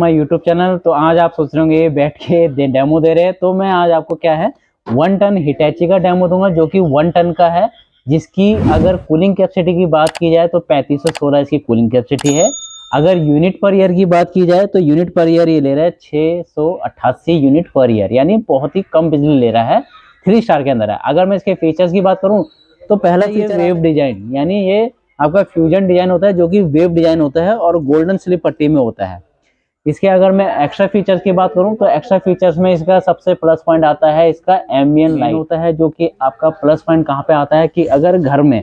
My YouTube channel. तो आज आप सोच रहे होंगे ये बैठ के डेमो दे रहे हैं, तो मैं आज आपको क्या है 1 टन हिटैची का डेमो दूंगा, जो कि 1 टन का है, जिसकी अगर कूलिंग कैपेसिटी की बात की जाए तो 3516 इसकी कूलिंग कैपेसिटी है। अगर यूनिट पर ईयर की बात की जाए तो यूनिट पर ईयर ये ले रहा है 688 यूनिट पर ईयर, यानी बहुत ही कम बिजली ले रहा है। 3 स्टार के अंदर है। अगर मैं इसके फीचर्स की बात करूं तो पहला ये वेव डिजाइन, यानी ये आपका फ्यूजन डिजाइन होता है, जो कि वेव डिजाइन होता है और गोल्डन स्लिप पट्टी में होता है। इसके अगर मैं एक्स्ट्रा फीचर्स की बात करूं तो एक्स्ट्रा फीचर्स में इसका सबसे प्लस पॉइंट आता है इसका एम्बिएंट लाइट होता है, जो कि आपका प्लस पॉइंट कहां पे आता है कि अगर घर में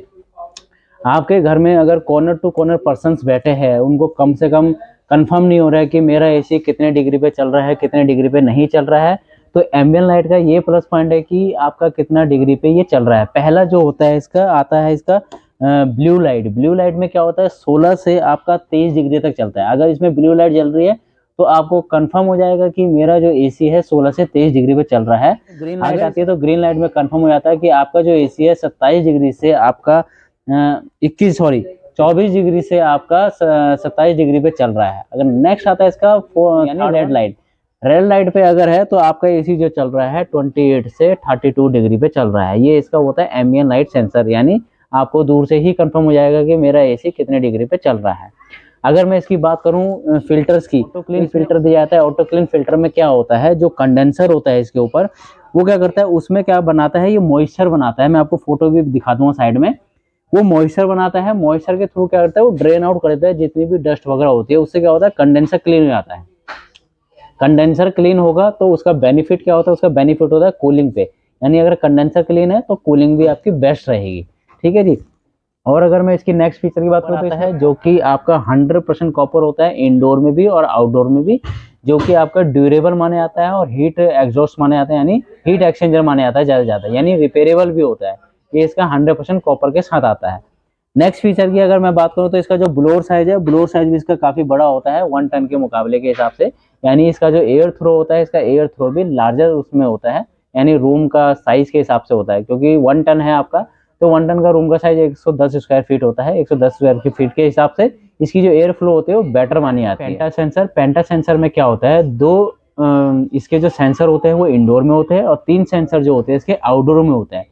आपके घर में अगर कॉर्नर टू कॉर्नर पर्सन्स बैठे हैं, उनको कम से कम कंफर्म नहीं हो रहा है कि मेरा एसी कितने डिग्री पे चल रहा है, कितने डिग्री पे नहीं चल रहा है, तो एम्बिएंट लाइट का ये प्लस पॉइंट है कि आपका कितना डिग्री पे ये चल रहा है। पहला जो होता है इसका आता है इसका ब्लू लाइट। ब्लू लाइट में क्या होता है 16 से आपका 23 डिग्री तक चलता है। अगर इसमें ब्लू लाइट जल रही है तो आपको कंफर्म हो जाएगा कि मेरा जो एसी है 16 से 23 डिग्री पे चल रहा है। ग्रीन लाइट आती है तो ग्रीन लाइट में कंफर्म हो जाता है कि आपका जो एसी है 27 डिग्री से आपका 24 डिग्री से आपका 27 डिग्री पे चल रहा है। अगर नेक्स्ट आता है इसका यानी रेड लाइट। रेड लाइट पे अगर है तो आपका एसी जो चल रहा है 28 से 32 डिग्री पे चल रहा है। ये इसका होता है एम्बिएंट लाइट सेंसर, यानी आपको दूर से ही कंफर्म हो जाएगा कि मेरा एसी कितने डिग्री पे चल रहा है। अगर मैं इसकी बात करूं फिल्टर्स की, ऑटो क्लीन फिल्टर दिया जाता है। ऑटो क्लीन फिल्टर में क्या होता है, जो कंडेंसर होता है इसके ऊपर, वो क्या करता है, उसमें क्या बनाता है, ये मॉइस्चर बनाता है। मैं आपको फोटो भी दिखा दूंगा साइड में। वो मॉइस्चर बनाता है, मॉइस्चर के थ्रू क्या करता है वो ड्रेन आउट कर देता है जितनी भी डस्ट वगैरह होती है। उससे क्या होता है कंडेंसर क्लीन हो जाता है। कंडेंसर क्लीन होगा तो उसका बेनिफिट क्या होता है, उसका बेनिफिट होता है कूलिंग पे, यानी अगर कंडेंसर क्लीन है तो कूलिंग भी आपकी बेस्ट रहेगी। ठीक है जी। और अगर मैं इसकी नेक्स्ट फीचर की बात करूँ तो है जो कि आपका 100% कॉपर होता है, इंडोर में भी और आउटडोर में भी, जो कि आपका ड्यूरेबल माने जाता है और हीट एग्जॉस्ट माने जाता है, यानी हीट एक्सचेंजर माने जाता है ज्यादा, यानी रिपेयरेबल भी होता है। ये इसका 100% कॉपर के साथ आता है। नेक्स्ट फीचर की अगर मैं बात करूं तो इसका जो ब्लोअर साइज है, ब्लोअर साइज भी इसका काफी बड़ा होता है 1 टन के मुकाबले के हिसाब से, यानी इसका जो एयर थ्रो होता है, इसका एयर थ्रो भी लार्जर उसमें होता है, यानी रूम का साइज के हिसाब से होता है। क्योंकि 1 टन है आपका, तो 1 टन का रूम का साइज 110 स्क्वायर फीट होता है। 110 स्क्वायर फीट के हिसाब से इसकी जो एयर फ्लो होते हैं वो बेटर मानी जाती है। पेंटा सेंसर में क्या होता है, इसके जो सेंसर होते हैं वो इंडोर में होते हैं और 3 सेंसर जो होते हैं इसके आउटडोर में होते हैं।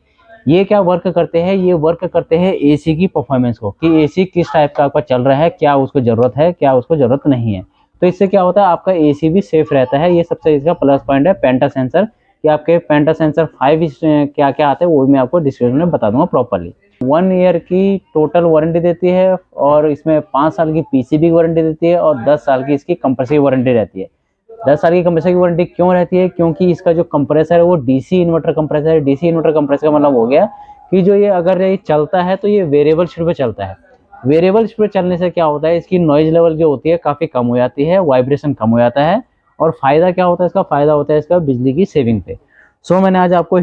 ये क्या वर्क करते हैं, ये वर्क करते हैं एसी की परफॉर्मेंस को, कि एसी किस टाइप का आपका चल रहा है, क्या उसको जरूरत है, क्या उसको जरूरत नहीं है। तो इससे क्या होता है आपका एसी भी सेफ रहता है। ये सबसे इसका प्लस पॉइंट है पेंटा सेंसर। कि आपके पेंटा सेंसर 5 क्या क्या आते हैं वो मैं आपको डिस्क्रिप्शन में बता दूंगा प्रॉपर्ली। 1 ईयर की टोटल वारंटी देती है और इसमें 5 साल की पीसीबी वारंटी देती है और 10 साल की इसकी कंपल्सरी वारंटी रहती है। 10 साल की कंप्रेसर की वारंटी क्यों रहती है, क्योंकि इसका जो कंप्रेसर है वो डीसी इन्वर्टर कंप्रेसर है। डीसी इन्वर्टर कंप्रेसर का मतलब हो गया कि जो ये अगर ये चलता है तो ये वेरिएबल स्पीड पे चलता है। वेरिएबल स्पीड चलने से क्या होता है, इसकी नॉइज लेवल जो होती है काफी कम हो जाती है, वाइब्रेशन कम हो जाता है। और फायदा क्या होता है इसका, फायदा होता है इसका बिजली की सेविंग पे। सो मैंने आज आपको